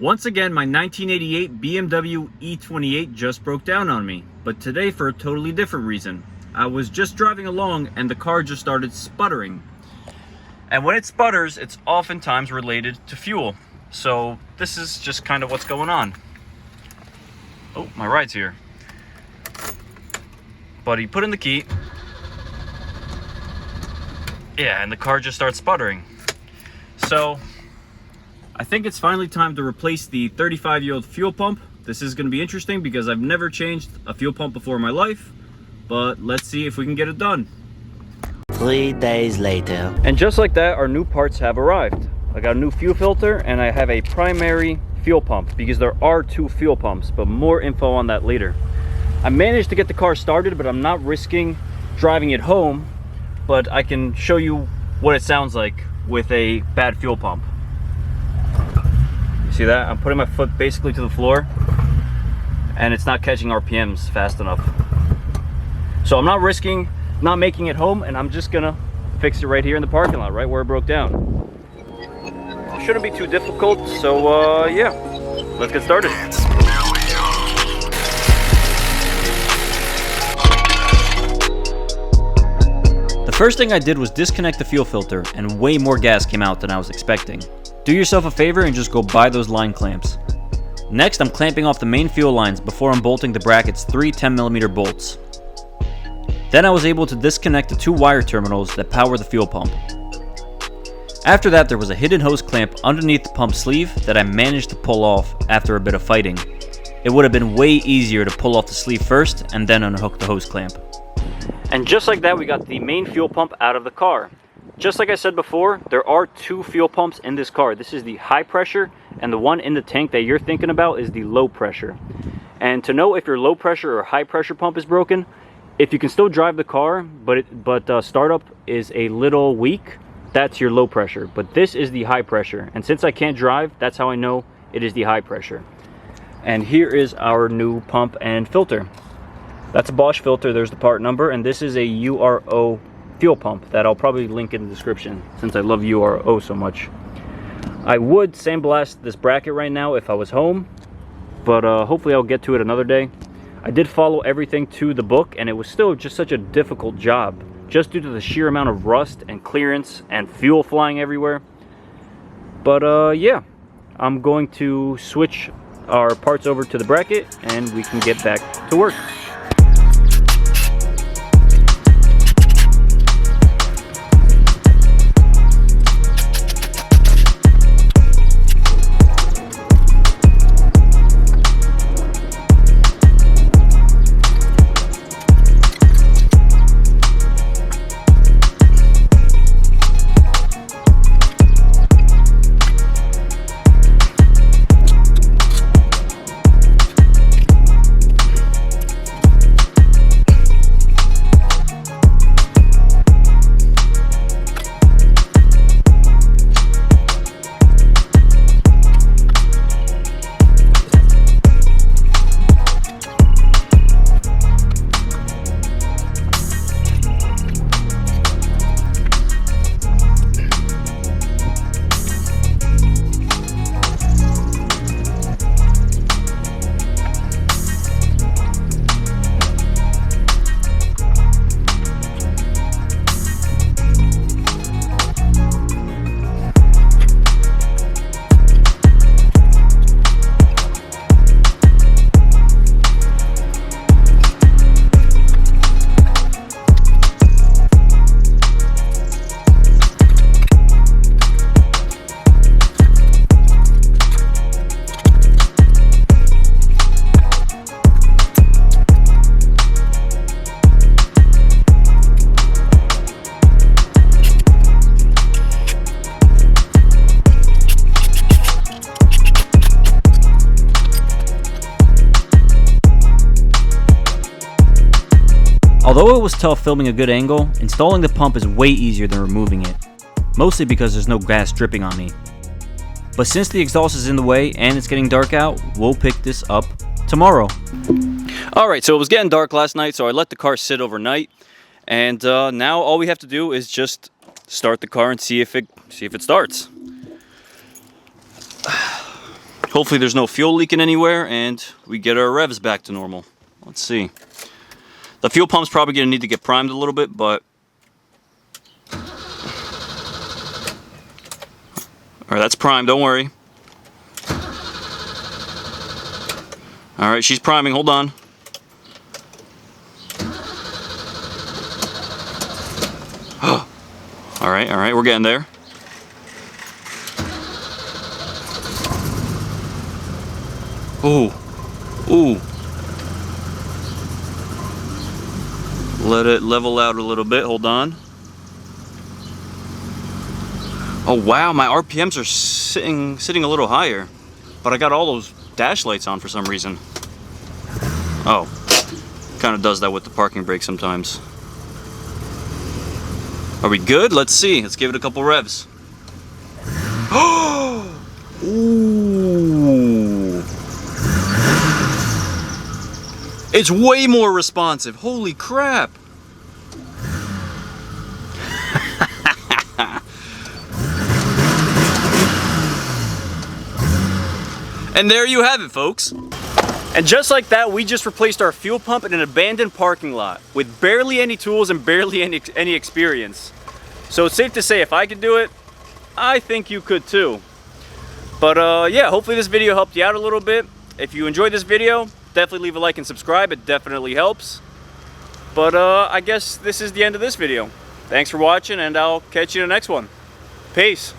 Once again, my 1988 BMW E28 just broke down on me, but today for a totally different reason. I was just driving along and the car just started sputtering. And when it sputters, it's oftentimes related to fuel. So this is just kind of what's going on. Oh, my ride's here. Buddy, put in the key. Yeah, and the car just starts sputtering. So I think it's finally time to replace the 35-year-old fuel pump. This is going to be interesting because I've never changed a fuel pump before in my life, but let's see if we can get it done. 3 days later. And just like that, our new parts have arrived. I got a new fuel filter and I have a primary fuel pump because there are 2 fuel pumps, but more info on that later. I managed to get the car started, but I'm not risking driving it home, but I can show you what it sounds like with a bad fuel pump. You see that? I'm putting my foot basically to the floor and it's not catching RPMs fast enough. So I'm not risking not making it home, and I'm just gonna fix it right here in the parking lot, right where it broke down. Shouldn't be too difficult, so yeah, let's get started. The first thing I did was disconnect the fuel filter, and way more gas came out than I was expecting. Do yourself a favor and just go buy those line clamps. Next, I'm clamping off the main fuel lines before unbolting the bracket's 3 10mm bolts. Then I was able to disconnect the 2 wire terminals that power the fuel pump. After that, there was a hidden hose clamp underneath the pump sleeve that I managed to pull off after a bit of fighting. It would have been way easier to pull off the sleeve first and then unhook the hose clamp. And just like that, we got the main fuel pump out of the car. Just like I said before, there are 2 fuel pumps in this car. This is the high pressure, and the one in the tank that you're thinking about is the low pressure. And to know if your low pressure or high pressure pump is broken, if you can still drive the car, but startup is a little weak, that's your low pressure. But this is the high pressure. And since I can't drive, that's how I know it is the high pressure. And here is our new pump and filter. That's a Bosch filter, there's the part number, and this is a URO fuel pump that I'll probably link in the description since I love URO so much. I would sandblast this bracket right now if I was home, but hopefully I'll get to it another day. I did follow everything to the book, and it was still just such a difficult job, just due to the sheer amount of rust and clearance and fuel flying everywhere. But yeah, I'm going to switch our parts over to the bracket and we can get back to work. Although it was tough filming a good angle, installing the pump is way easier than removing it, mostly because there's no gas dripping on me. But since the exhaust is in the way and it's getting dark out, we'll pick this up tomorrow. Alright, so it was getting dark last night, so I let the car sit overnight, and now all we have to do is just start the car and see if it starts. Hold Hopefully there's no fuel leaking anywhere and we get our revs back to normal. Let's see. The fuel pump's probably going to need to get primed a little bit, but... Alright, that's primed, don't worry. Alright, she's priming, hold on. Alright, we're getting there. Ooh. Let it level out a little bit, hold on. Oh wow, my RPMs are sitting a little higher. But I got all those dash lights on for some reason. Oh, kind of does that with the parking brake sometimes. Are we good? Let's see. Let's give it a couple revs. Ooh. It's way more responsive. Holy crap. And there you have it, folks. And just like that, we just replaced our fuel pump in an abandoned parking lot with barely any tools and barely any experience. So it's safe to say if I could do it, I think you could too. But yeah, hopefully this video helped you out a little bit. If you enjoyed this video, definitely leave a like and subscribe. It definitely helps. But I guess this is the end of this video. Thanks for watching, and I'll catch you in the next one. Peace.